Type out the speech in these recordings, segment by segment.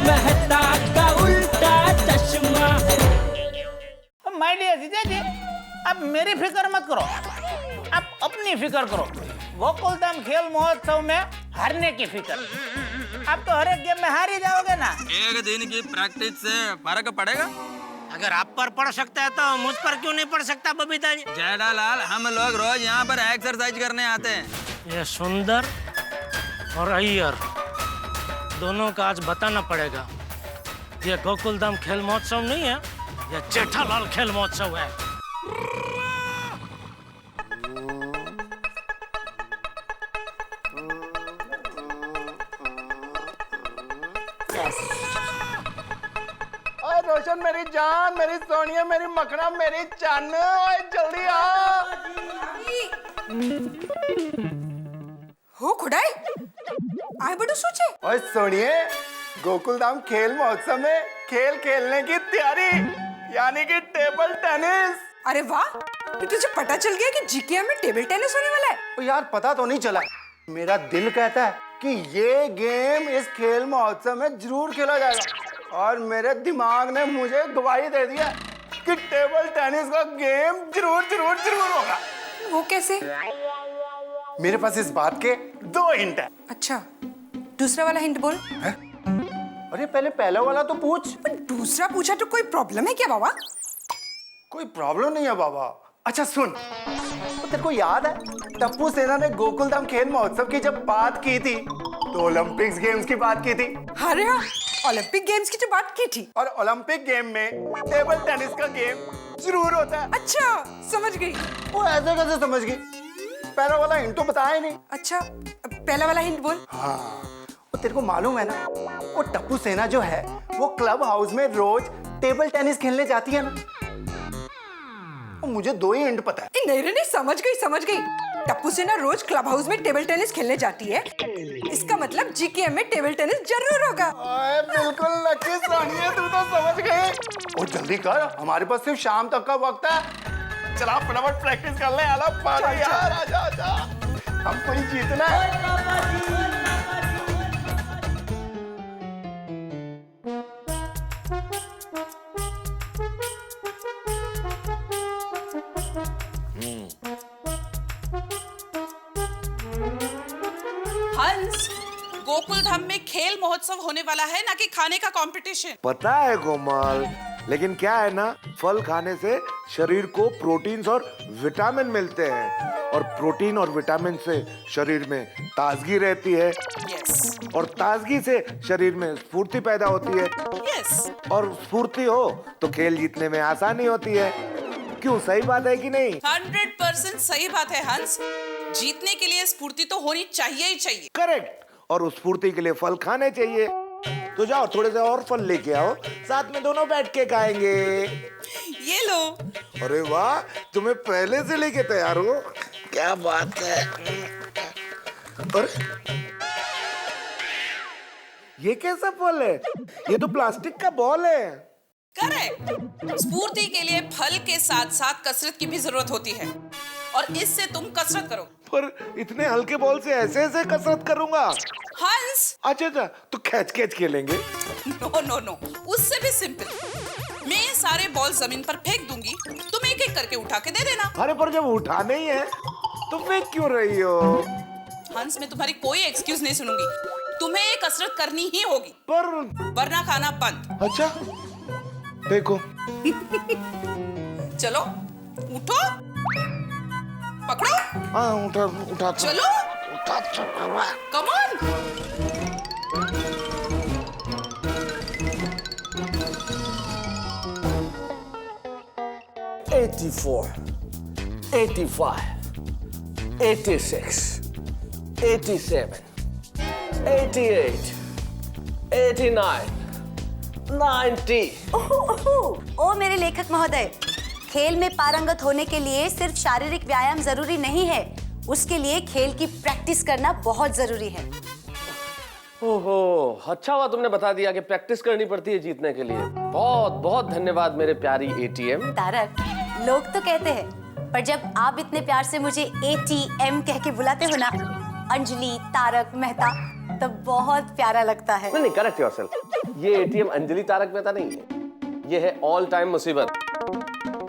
मेहता का उल्टा चश्मा। माय डियर जीजा जी, आप मेरी फिक्र मत करो, आप अपनी फिक्र करो। गोकुलधाम खेल महोत्सव में हारने की फिक्र, आप तो हर एक गेम में हार ही जाओगे ना। एक दिन की प्रैक्टिस से फर्क पड़ेगा? अगर आप पर पड़ सकता है तो मुझ पर क्यों नहीं पड़ सकता बबीता जी? जेठालाल, हम लोग रोज यहाँ पर एक्सरसाइज करने आते हैं। ये सुंदर और अय्यर दोनों का आज बताना पड़ेगा। ये गोकुलधाम खेल महोत्सव नहीं है, ये जेठालाल खेल महोत्सव है। रोशन, मेरी जान, मेरी सोनिया, मेरी मखना, मेरी चान, ओए जल्दी आ। हो खुदाई आए बड़ो सोचे। ओए सोनिए, गोकुलधाम खेल महोत्सव में खेल खेलने की तैयारी, यानी कि टेबल टेनिस। अरे वाह, तो तुझे पता चल गया कि जीकेएम में टेबल टेनिस होने वाला है? ओ यार, पता तो नहीं चला। मेरा दिल कहता है कि ये गेम इस खेल महोत्सव में जरूर खेला जाएगा, और मेरे दिमाग ने मुझे गवाही दे दिया कि टेबल टेनिस का गेम जरूर जरूर जरूर होगा। वो कैसे? मेरे पास इस बात के 2 हिंट है। अच्छा, दूसरा वाला हिंट बोल। अरे पहले पहला वाला तो पूछ। पर दूसरा पूछा तो कोई प्रॉब्लम है क्या बाबा? कोई प्रॉब्लम नहीं है बाबा। अच्छा सुन, तो तेरे को याद है टप्पू सेना ने गोकुलधाम खेल महोत्सव की जब बात की थी तो ओलंपिक्स गेम्स की बात की थी। अरे हाँ, ओलंपिक गेम्स की जो बात की थी। और ओलंपिक गेम में टेबल टेनिस का गेम जरूर होता है। अच्छा, समझ गई। वो ऐसे कैसे समझ गई? पहला वाला हिंट तो बताया नहीं। अच्छा, पहला वाला हिंट बोल। हाँ, वो तेरे को मालूम है ना, वो टप्पू सेना जो है वो क्लब हाउस में रोज टेबल टेनिस खेलने जाती है ना। मुझे 2 ही हिंट पता है। नहीं नहीं, समझ गई। टप्पू सेना रोज क्लब हाउस में टेबल टेनिस खेलने जाती है, इसका मतलब जीकेएम में टेबल टेनिस जरूर होगा। ओए बिल्कुल लकी सोनिया, तू तो समझ गई। और जल्दी कर, हमारे पास सिर्फ शाम तक का वक्त है। चला फटाफट प्रैक्टिस कर ले। यार आजा, हमको ही जीतना है। हंस, गोकुलधाम में खेल महोत्सव होने वाला है, ना कि खाने का कंपटीशन। पता है कोमल, लेकिन क्या है ना, फल खाने से शरीर को प्रोटीन्स और विटामिन मिलते हैं, और प्रोटीन और विटामिन से शरीर में ताजगी रहती है। यस। और ताजगी से शरीर में स्फूर्ति पैदा होती है। यस। और स्फूर्ति हो तो खेल जीतने में आसानी होती है। क्यों, सही बात है कि नहीं? 100% सही बात है हंस। जीतने के लिए स्फूर्ति तो होनी चाहिए ही चाहिए। करेक्ट। और उस स्फूर्ति के लिए फल खाने चाहिए। तो जाओ थोड़े से और फल लेके आओ, साथ में दोनों बैठ के खाएंगे। ये लो। अरे वाह, तुम्हें पहले से लेके तैयार हो, क्या बात है। और ये कैसा फल है? ये तो प्लास्टिक का बॉल है। करेक्ट। स्फूर्ति के लिए फल के साथ साथ कसरत की भी जरूरत होती है, और इससे तुम कसरत करो। पर इतने हल्के बॉल से ऐसे ऐसे कसरत करूंगा? हंस। अच्छा, तो कैच कैच खेलेंगे? नो, उससे भी सिंपल। मैं सारे बॉल जमीन पर फेंक दूंगी, तुम एक एक करके उठा के दे देना। अरे पर जब उठाने ही है तो फेंक क्यों रही हो? हंस, मैं तुम्हारी कोई एक्सक्यूज नहीं सुनूंगी, तुम्हें ये कसरत करनी ही होगी, पर वरना खाना बंद। अच्छा, देखो। चलो उठो, पकड़ो। हाँ, उठा चलो, कम ऑन। 84, 85, 86, 87, 88, 89, 90। ओ मेरे लेखक महोदय, खेल में पारंगत होने के लिए सिर्फ शारीरिक व्यायाम जरूरी नहीं है, उसके लिए खेल की प्रैक्टिस करना बहुत जरूरी है। ओहो, अच्छा हुआ तुमने बता दिया कि प्रैक्टिस करनी पड़ती है जीतने के लिए। बहुत बहुत धन्यवाद मेरे प्यारी एटीएम। तारक, लोग तो कहते हैं, पर जब आप इतने प्यार से मुझे एटीएम कह के बुलाते हो ना, अंजलि, तारक, मेहता, तो बहुत प्यारा लगता है। नहीं, करेक्ट योरसेल्फ। ये एटीएम अंजलि तारक मेहता नहीं है, ये है ऑल टाइम मुसीबत।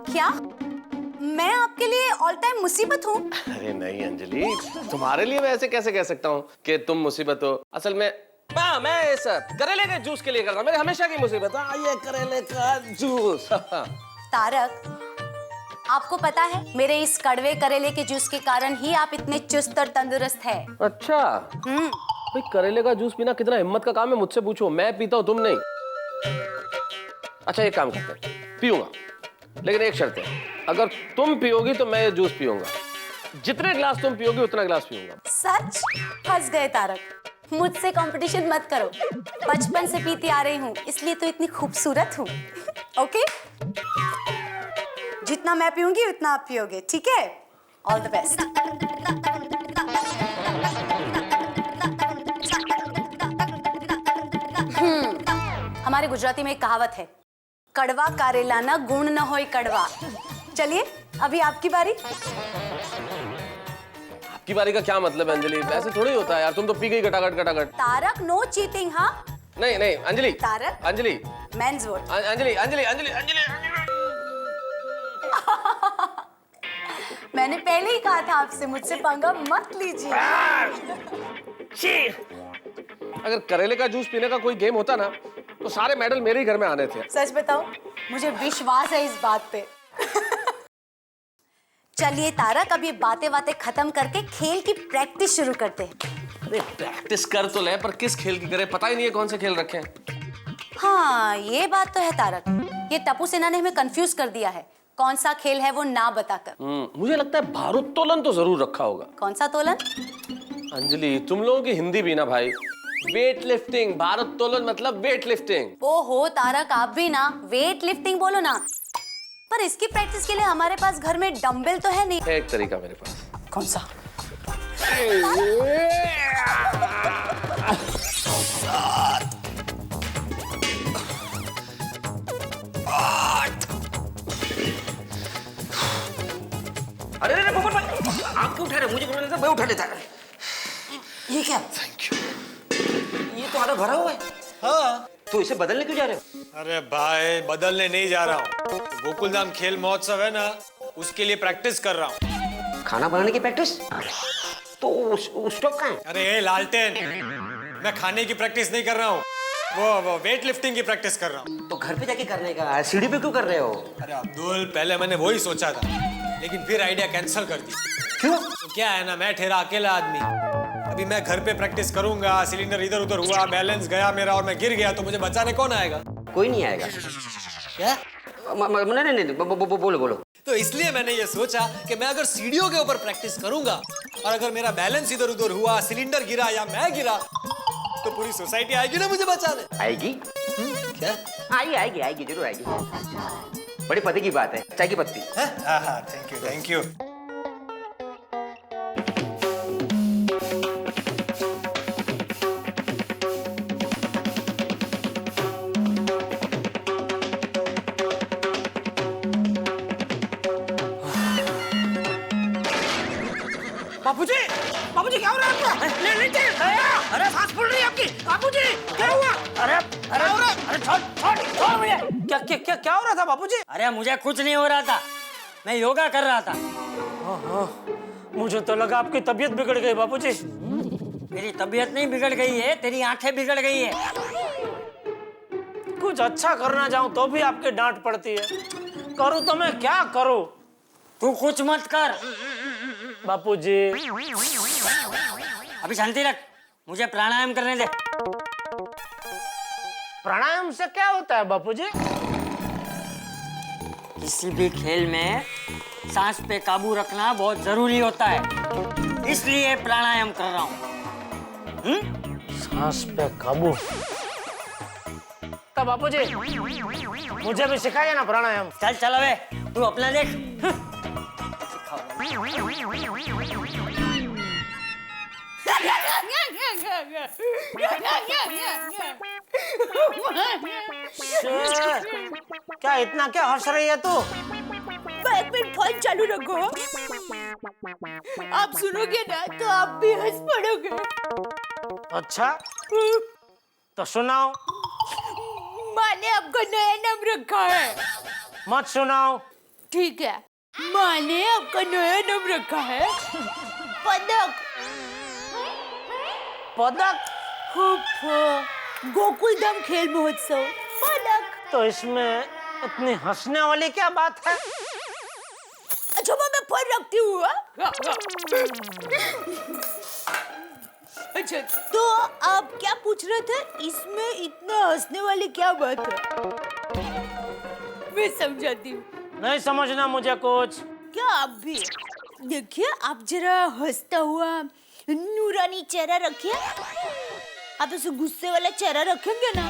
क्या मैं आपके लिए ऑल टाइम मुसीबत हूँ? अरे नहीं अंजलि, तुम्हारे लिए मैं ऐसे कैसे कह सकता हूँ कि तुम मुसीबत हो। असल में मैं इस करेले के जूस के लिए कर रहा हूँ, मेरी हमेशा की मुसीबत है ये करेले का जूस। तारक, आपको पता है मेरे इस कड़वे करेले के जूस के कारण ही आप इतने चुस्त और तंदुरुस्त हैं। अच्छा, भाई करेले का जूस पीना कितना हिम्मत का काम है, मुझसे पूछो। मैं पीता हूँ, तुम नहीं। अच्छा एक काम करते हैं, पीऊंगा, लेकिन एक शर्त है, अगर तुम पियोगी तो मैं ये जूस पीऊंगा। जितने गिलास तुम पियोगी उतना गिलास पीऊंगा। सच? फंस गए तारक, मुझसे कंपटीशन मत करो। बचपन से पीती आ रही हूँ, इसलिए तो इतनी खूबसूरत हूँ। ओके, जितना मैं पीऊंगी उतना आप पियोगे, ठीक है? All the best. हमारे गुजराती में एक कहावत है, कड़वा कारेला ना गुण न होय कड़वा। चलिए अभी आपकी बारी। आपकी बारी का क्या मतलब है अंजलि? ऐसे थोड़ी होता है यार, तुम तो पी गई गटागट। Tarak, no cheating. हाँ नहीं अंजलि। Tarak, Anjali, men's vote. अंजलि। मैंने पहले ही कहा था आपसे, मुझसे पंगा मत लीजिए। अगर करेले का जूस पीने का कोई गेम होता ना तो सारे मेडल मेरे ही घर में आने थे। सच बताओ, मुझे विश्वास है इस बात पे। चलिए तारक, अब ये बातें खत्म करके खेल की प्रैक्टिस शुरू करते हैं। अरे प्रैक्टिस कर तो ले, पर किस खेल की करे पता ही नहीं है, कौन से खेल रखे हैं। हाँ ये बात तो है तारक, ये टप्पू सेना ने हमें कंफ्यूज कर दिया है। कौन सा खेल है वो ना बताकर। मुझे लगता है भारोत्तोलन तो जरूर रखा होगा। कौन सा तोलन? अंजलि, तुम लोगों की हिंदी भी ना भाई। वेट लिफ्टिंग, भारोत्तोलन मतलब वेट लिफ्टिंग। ओहो तारक, आप भी ना वेट लिफ्टिंग बोलो ना। पर इसकी प्रैक्टिस के लिए हमारे पास घर में डंबल तो है नहीं। एक तरीका मेरे पास। कौन सा? अरे पोपट भाई, आप क्यों उठा रहे? मुझे बोलने से मैं उठा लेता। ये क्या? Thank you. ये तो आधा भरा हुआ है। हाँ, तो इसे बदलने क्यों जा रहे हो? अरे भाई, बदलने नहीं जा रहा हूँ। गोकुलधाम खेल महोत्सव है ना, उसके लिए प्रैक्टिस कर रहा हूँ। खाना बनाने की प्रैक्टिस? तो स्टॉक कहाँ है? अरे लालटेन, मैं खाने की प्रैक्टिस नहीं कर रहा हूँ, वो वेट लिफ्टिंग की प्रैक्टिस कर रहा हूँ। तो घर पे जाके करने का, सीढ़ी पे क्यों कर रहे हो? अरे अब्दुल, पहले मैंने वही सोचा था, लेकिन फिर आइडिया कैंसिल कर दी। क्यों? तो क्या है ना, मैं ठहरा अकेला आदमी, अभी मैं घर पे प्रैक्टिस करूंगा, सिलेंडर इधर उधर हुआ, बैलेंस गया मेरा और मैं गिर गया, तो मुझे बचाने कौन आएगा? कोई नहीं आएगा। क्या? नहीं, बोलो। तो इसलिए मैंने ये सोचा कि मैं अगर सीढ़ियों के ऊपर प्रैक्टिस करूंगा और अगर मेरा बैलेंस इधर उधर हुआ, सिलेंडर गिरा या मैं गिरा, तो पूरी सोसाइटी आएगी ना मुझे बचाने। आएगी? क्या? आएगी, जरूर आएगी। बड़ी पते की बात है, चाय की पत्ती। हाँ, थैंक यू। बाबूजी क्या हो रहा है आपको? अरे सांस फूल रही है आपकी। बाबूजी क्या हुआ? अरे छोड़ मुझे। क्या हो रहा था बाबूजी? अरे मुझे कुछ नहीं हो रहा था, मैं योगा कर रहा था। मुझे तो लगा आपकी तबीयत बिगड़ गई बाबूजी। मेरी तबीयत नहीं बिगड़ गई है, तेरी आंखें बिगड़ गई है। कुछ अच्छा करना जाऊं तो भी आपकी डांट पड़ती है। करूं तो मैं क्या करूं? तू कुछ मत कर बापूजी। अभी शांति रख, मुझे प्राणायाम करने दे। प्राणायाम से क्या होता है बापूजी? किसी भी खेल में सांस पे काबू रखना बहुत जरूरी होता है, इसलिए प्राणायाम कर रहा हूँ। सांस पे काबू? तो बापूजी मुझे भी सिखाइए ना प्राणायाम। चल अबे, तू अपना देख। क्या इतना क्या हंस रही है तू? बैडमिंटन फोन चालू रखो। आप सुनोगे ना तो आप भी हंस पड़ोगे। अच्छा तो सुनाओ। माँ ने आपका नया नाम रखा है। मत सुनाओ। ठीक है, माँ ने आपका नया नाम रखा है पदक। पदक? गोकुल धाम खेल महोत्सव पदक। तो इसमें इतनी हंसने वाली क्या बात है? अच्छा मैं फोन रखती हूँ। अच्छा तो आप क्या पूछ रहे थे? इसमें इतना हंसने वाली क्या बात है? मैं समझाती हूँ। नहीं समझना मुझे कुछ। क्या आप भी? देखिए आप जरा हंसता हुआ नूरानी चेहरा रखिए। आप ऐसे गुस्से वाला चेहरा रखेंगे ना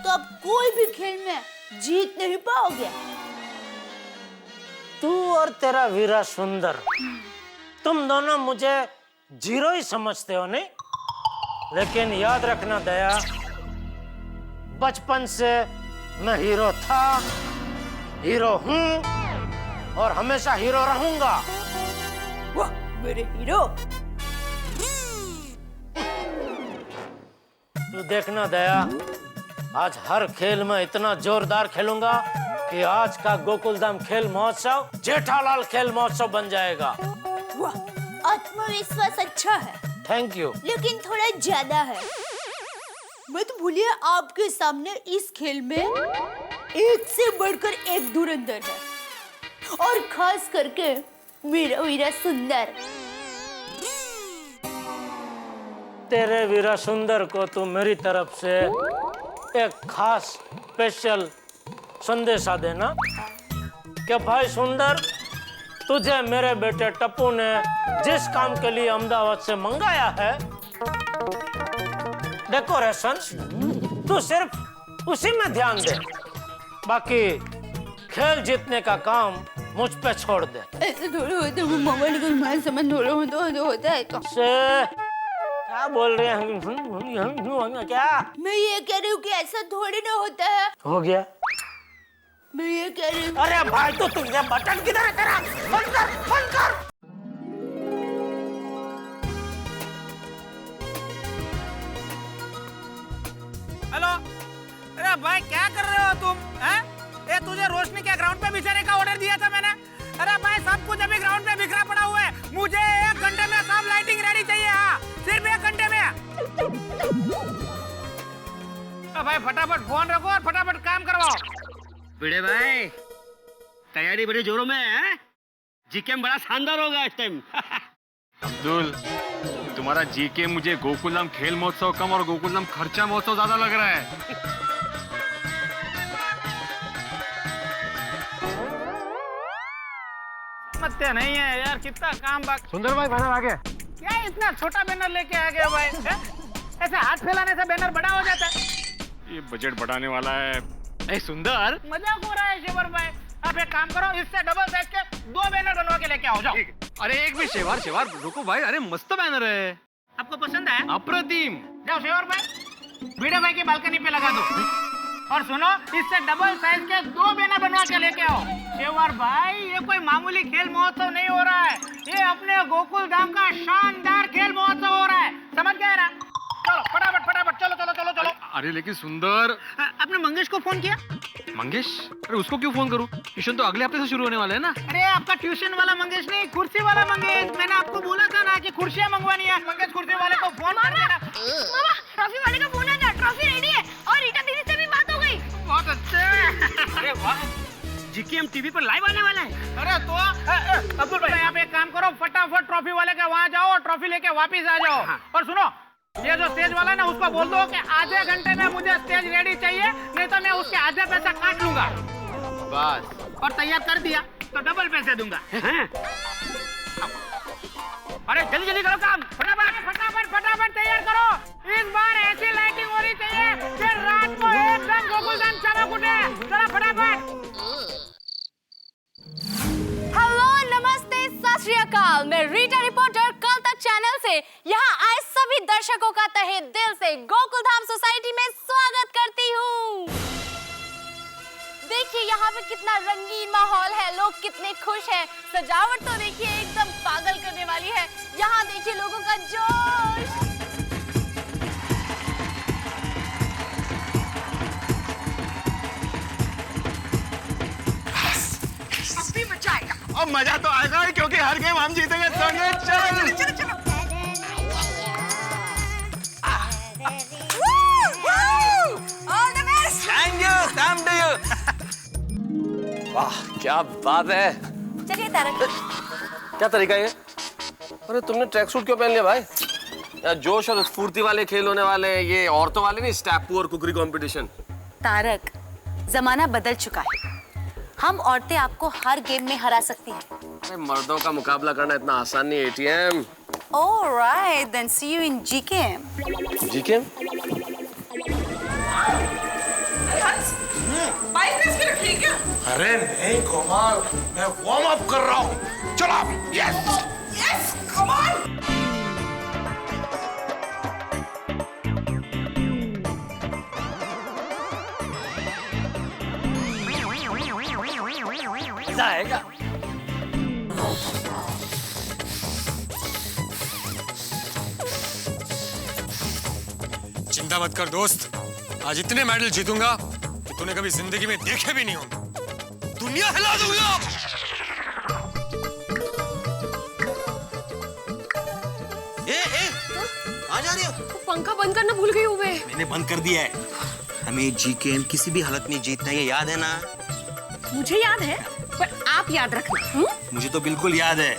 तो आप कोई भी खेल में जीत नहीं पाओगे। तू और तेरा वीरा सुंदर, तुम दोनों मुझे जीरो ही समझते हो नहीं? लेकिन याद रखना दया, बचपन से मैं हीरो था, हीरो हूँ और हमेशा हीरो रहूंगा। वाह मेरे हीरो। तू देखना दया, आज हर खेल में इतना जोरदार खेलूंगा कि आज का गोकुलधाम खेल महोत्सव जेठालाल खेल महोत्सव बन जाएगा। वाह आत्मविश्वास अच्छा है। Thank you. लेकिन थोड़ा ज्यादा है। मत भूलिए आपके सामने इस खेल में एक से बढ़कर एक धुरंधर है और खास करके मेरा वीरा सुंदर। तेरे वीरा सुंदर को तू मेरी तरफ से एक खास स्पेशल संदेशा देना कि भाई सुंदर, तुझे मेरे बेटे टप्पू ने जिस काम के लिए अहमदाबाद से मंगाया है, डेकोरेशन, तू सिर्फ उसी में ध्यान दे। बाकी खेल जीतने का काम मुझ पे छोड़ दे। ऐसे थोड़ा होता है, मोबाइल का मान समझ थोड़ा होता है तो। क्या बोल रहे हैं? क्या? मैं ये कह रही हूँ कि ऐसा थोड़ी ना होता है। हो गया। मैं ये कह रही हूँ। अरे भाई तो तुझे बटन किधर है तेरा? बंद कर, बंद कर। हेलो, अरे भाई क्या कर रहे हो तुम? हैं? ये तुझे रोशनी के ग्राउंड पे बिछाने का ऑर्डर दिया था मैंने। अरे भाई सब कुछ अभी ग्राउंड पे बिखरा पड़ा हुआ है। मुझे 1 घंटे में सब लाइटिंग रेडी चाहिए। हाँ सिर्फ 1 घंटे में। तो भाई फटाफट फोन रखो और फटाफट काम करवाओ। भिड़े भाई तैयारी बड़ी जोरों में है। जीकेम बड़ा शानदार होगा इस टाइम। अब्दुल, तुम्हारा जीके मुझे गोकुलधाम खेल महोत्सव कम और गोकुलधाम खर्चा महोत्सव ज्यादा लग रहा है। समझते नहीं है यार, कितना काम बाकी। सुंदर भाई बैनर आ गया। क्या इतना छोटा बैनर लेके आ गया भाई? ऐसे हाथ फैलाने से बैनर बड़ा हो जाता है। ये बजट बढ़ाने वाला है। ए सुंदर, मजाक हो रहा है शेवर भाई। आप एक काम करो, इससे डबल साइज के 2 बैनर बनवा के लेके आओ। जाओ। अरे एक भी शेवार शेवार रुको भाई। अरे मस्त बैनर है। आपको पसंद है? अप्रतिम। जाओ शेवर भाई, वीडियो भाई की बालकनी पे लगा दो। और सुनो, इससे डबल साइज के 2 बैनर बनवा के लेके आओ। शेवर भाई ये कोई मामूली खेल महोत्सव नहीं हो रहा है, ये अपने गोकुल धाम का शानदार खेल महोत्सव हो रहा है। समझ गए ना? चलो फटाफट फटाफट, चलो चलो चलो चलो। अरे लेकिन सुंदर, आपने मंगेश को फोन किया? मंगेश? अरे उसको क्यों फोन करूं? ट्यूशन तो अगले हफ्ते से शुरू होने वाला है ना। अरे आपका ट्यूशन वाला मंगेश नहीं, कुर्सी वाला मंगेश। मैंने आपको बोला था ना कि कुर्सियां मंगवानी है। मंगेश कुर्सी वाले को फोन कर देना। मामा ट्रॉफी वाले का फोन आया, ट्रॉफी रेडी है और रीटा दीदी से भी बात हो गई। बहुत अच्छे। अरे वाह, जीकेएम टीवी पर लाइव आने वाला है। अरे तो अब्दुल भाई आप एक काम करो, फटाफट ट्रॉफी वाले के वहाँ जाओ और ट्रॉफी लेके वापिस आ जाओ। और सुनो, ये जो स्टेज वाला है ना, उसको बोल दो कि आधे घंटे में मुझे स्टेज रेडी चाहिए, नहीं तो मैं उसके आधे पैसा काट लूंगा। बस। और तैयार कर दिया तो डबल पैसे दूंगा। अरे जल्दी जल्दी करो काम। फटाफट फटाफट फटाफट तैयार करो। इस बार ऐसी लाइटिंग हो रही चाहिए कि रात को एकदम गोकुलधाम चमक उठे। चलो फटाफट। हेलो नमस्ते सत श्री अकाल, मैं रीटा रिपोर्टर कल तक चैनल से यहाँ आए सभी दर्शकों का तहे दिल से गोकुलधाम सोसाइटी में स्वागत करती हूँ। देखिए यहाँ पे कितना रंगीन माहौल है, लोग कितने खुश हैं। सजावट तो देखिए एकदम पागल करने वाली है। यहाँ देखिए लोगों का जोश। अब मजा तो आएगा ही क्योंकि हर गेम हम जीतेंगे। चलो चलो चलो। All the best. Thank you, same to you. वाह क्या बात है। चलिए तारक। क्या तरीका है ये? अरे तुमने ट्रैक सूट क्यों पहन लिया भाई? यार जोश और स्फूर्ति वाले खेल होने वाले हैं, ये औरतों वाले नहीं, स्टेपू और कुकरी कंपटीशन। तारक, जमाना बदल चुका है। हम औरतें आपको हर गेम में हरा सकती हैं। अरे मर्दों का मुकाबला करना इतना आसान नहीं ATM. Alright, then see you in GKM. GKM? Bike race के रखी क्या? अरे नहीं कोमल, मैं वार्म अप कर रहा हूँ। चलो, यस यस, कम ऑन। मजा आएगा। चिंता मत कर दोस्त, आज इतने मेडल जीतूंगा कि तूने कभी जिंदगी में देखे भी नहीं होंगे। दुनिया हिला दूंगा। आ जा रही हो? पंखा बंद करना भूल गई हूँ मैं। मैंने बंद कर दिया है। हमें जीकेएम किसी भी हालत में जीतना है, ये याद है ना? मुझे याद है, पर आप याद रखना। मुझे तो बिल्कुल याद है।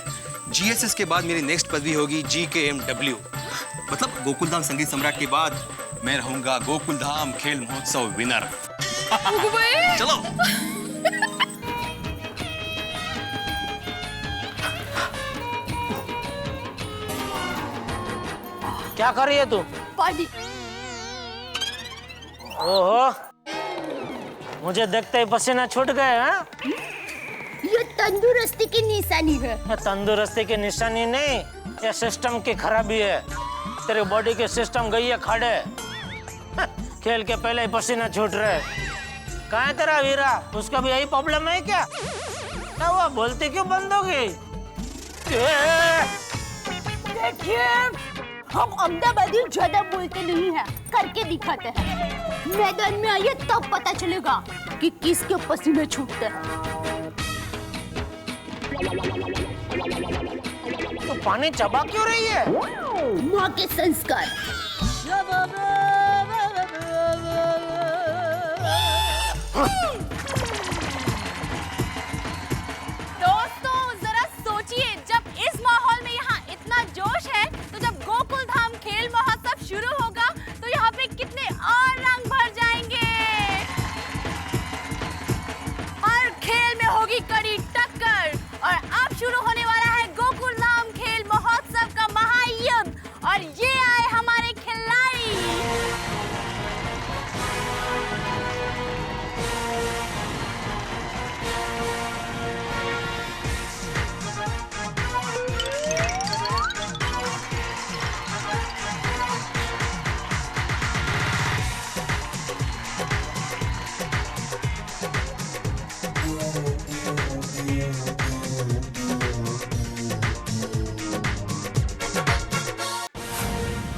जीएसएस के बाद मेरी नेक्स्ट पदवी होगी जीकेएमडब्ल्यू, मतलब गोकुलधाम संगीत सम्राट के बाद मैं रहूंगा गोकुलधाम खेल महोत्सव विनर। चलो। क्या कर रही है तू? पानी। ओहो, मुझे देखते ही पसीना छूट गए। हाँ? ये तंदुरुस्ती की निशानी है। ये तंदुरुस्ती की निशानी नहीं, ये सिस्टम की खराबी है। तेरे बॉडी के सिस्टम गई है खाड़े। खेल के पहले ही पसीना छूट रहे। कहाँ है तेरा वीरा? उसका भी यही प्रॉब्लम है क्या? क्या हुआ, बोलती क्यों बंद हो गई? देखिए, हम अहमदाबादी ज्यादा बोलते नहीं हैं, करके दिखाते हैं। मैदान में आइए तब पता चलेगा कि किसके पसीने छूटते हैं। तो पानी चबा क्यों रही है? माँ के संस्कार। दोस्तों जरा सोचिए, जब इस माहौल में यहाँ इतना जोश है, तो जब गोकुलधाम खेल महोत्सव शुरू होगा तो यहाँ पे कितने और रंग भर जाएंगे। हर खेल में होगी कड़ी टक्कर और अब शुरू होने वाला है गोकुलधाम खेल महोत्सव का महायुद्ध। और ये आए हमारे खिलाड़ी।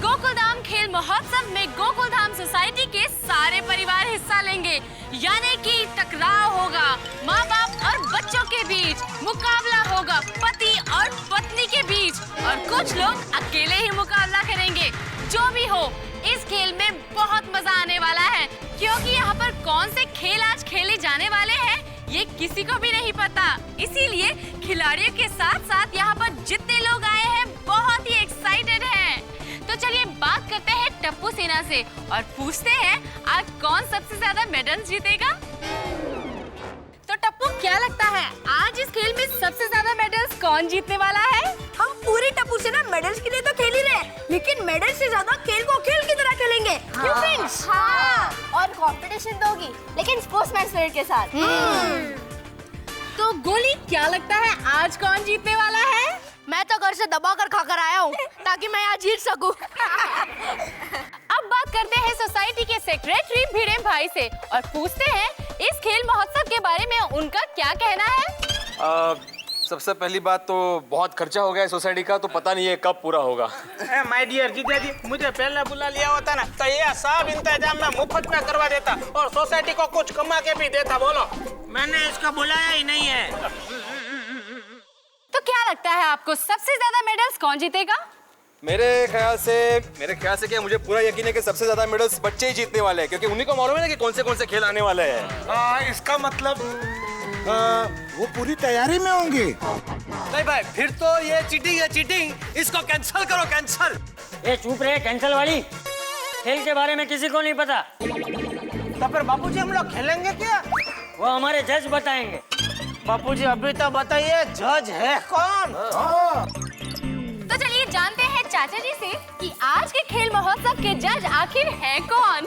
गोकुलधाम खेल महोत्सव में गोकुलधाम सोसाइटी के सारे परिवार हिस्सा लेंगे, यानी कि टकराव होगा माँ बाप और बच्चों के बीच, मुकाबला होगा पति और पत्नी के बीच, और कुछ लोग अकेले ही मुकाबला करेंगे। जो भी हो, इस खेल में बहुत मजा आने वाला है, क्योंकि यहाँ पर कौन से खेल आज खेले जाने वाले हैं ये किसी को भी नहीं पता। इसीलिए खिलाड़ियों के साथ साथ यहाँ पर जितने लोग आए हैं बहुत ही एक्साइटेड हैं। तो चलिए बात करते हैं टप्पू सेना से और पूछते हैं आज कौन सबसे ज्यादा मेडल जीतेगा। तो टप्पू, क्या लगता है आज इस खेल में सबसे ज्यादा मेडल्स कौन जीतने वाला है? हम पूरी टप्पू से ना मेडल्स के लिए तो खेल ही रहे, लेकिन मेडल से ज्यादा खेल को खेल की तरह खेलेंगे। क्यों फ्रेंड्स? हाँ, और कंपटीशन तो होगी, लेकिन स्पोर्ट्समैन स्पिरिट के साथ। तो गोली, क्या लगता है आज कौन जीतने वाला है? मैं तो घर से दबा कर खाकर आया हूँ ताकि मैं आज जीत सकूं। अब बात करते हैं सोसाइटी के सेक्रेटरी भिड़ेम भाई से और पूछते हैं इस खेल महोत्सव के बारे में उनका क्या कहना है। सबसे पहली बात तो बहुत खर्चा हो गया है सोसाइटी का, तो पता नहीं है कब पूरा होगा। माय डियर जीजा जी, मुझे पहले बुला लिया होता ना तो ये सब इंतजाम मैं मुफ्त में करवा देता और सोसाइटी को कुछ कमा के भी देता। बोलो, मैंने इसको बुलाया ही नहीं है। तो क्या लगता है आपको सबसे ज्यादा मेडल्स कौन जीतेगा? मेरे ख्याल से क्या, मुझे पूरा यकीन है कि सबसे ज्यादा मेडल्स बच्चे ही जीतने वाले हैं, क्योंकि उन्हीं को मालूम है ना कि कौन से खेल आने वाले हैं। इसका मतलब वो पूरी तैयारी में होंगे। नहीं भाई, फिर तो ये चीटिंग है, चीटिंग। इसको कैंसिल करो, कैंसिल। ये चुप रहे, कैंसिल वाली। खेल के बारे में किसी को नहीं पता। तो फिर बापूजी हम लोग खेलेंगे क्या? वो हमारे जज बताएंगे। बापूजी अभी तो बताइए, जज है कौन? तो चलिए जानते हैं चाचा जी से कि आज के खेल महोत्सव के जज आखिर है कौन।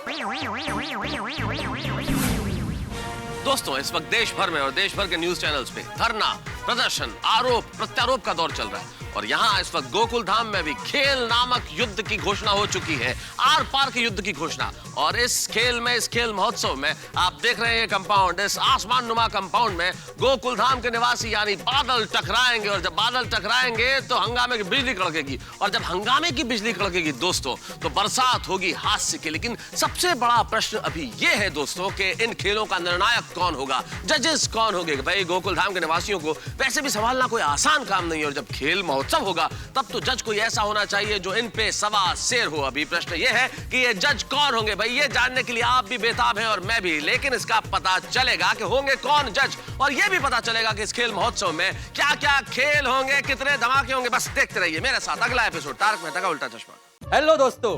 दोस्तों, इस वक्त देश भर में और देश भर के न्यूज चैनल्स पे धरना, प्रदर्शन, आरोप प्रत्यारोप का दौर चल रहा है और यहाँ इस वक्त गोकुल धाम में भी खेल नामक युद्ध की घोषणा हो चुकी है, आर पार के युद्ध की घोषणा। और इस खेल महोत्सव में आप देख रहे हैं कंपाउंड, इस आसमान नुमा कंपाउंड में गोकुल धाम के निवासी यानी बादल टकराएंगे और जब बादल टकराएंगे तो हंगामे की बिजली कड़केगी और जब हंगामे की बिजली कड़केगी दोस्तों तो बरसात होगी हास्य की। लेकिन सबसे बड़ा प्रश्न अभी ये है दोस्तों कि इन खेलों का निर्णायक कौन होगा, जजेस कौन होंगे। भाई गोकुल धाम के निवासियों को वैसे भी संभालना कोई आसान काम नहीं है और जब खेल महोत्सव होगा तब तो जज कोई ऐसा होना चाहिए जो इन पे सवा शेर हो। अभी प्रश्न ये है कि ये जज कौन होंगे। भाई ये जानने के लिए आप भी बेताब हैं और मैं भी, लेकिन इसका पता चलेगा कि होंगे कौन जज और ये भी पता चलेगा कि इस खेल महोत्सव में क्या क्या खेल होंगे, कितने धमाके होंगे। बस देखते रहिए मेरे साथ अगला एपिसोड तारक मेहता का उल्टा चश्मा। हेलो दोस्तों,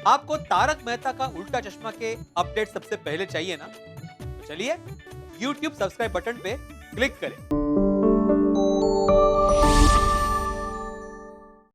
आपको तारक मेहता का उल्टा चश्मा के अपडेट सबसे पहले चाहिए ना? चलिए YouTube सब्सक्राइब बटन पे क्लिक करें।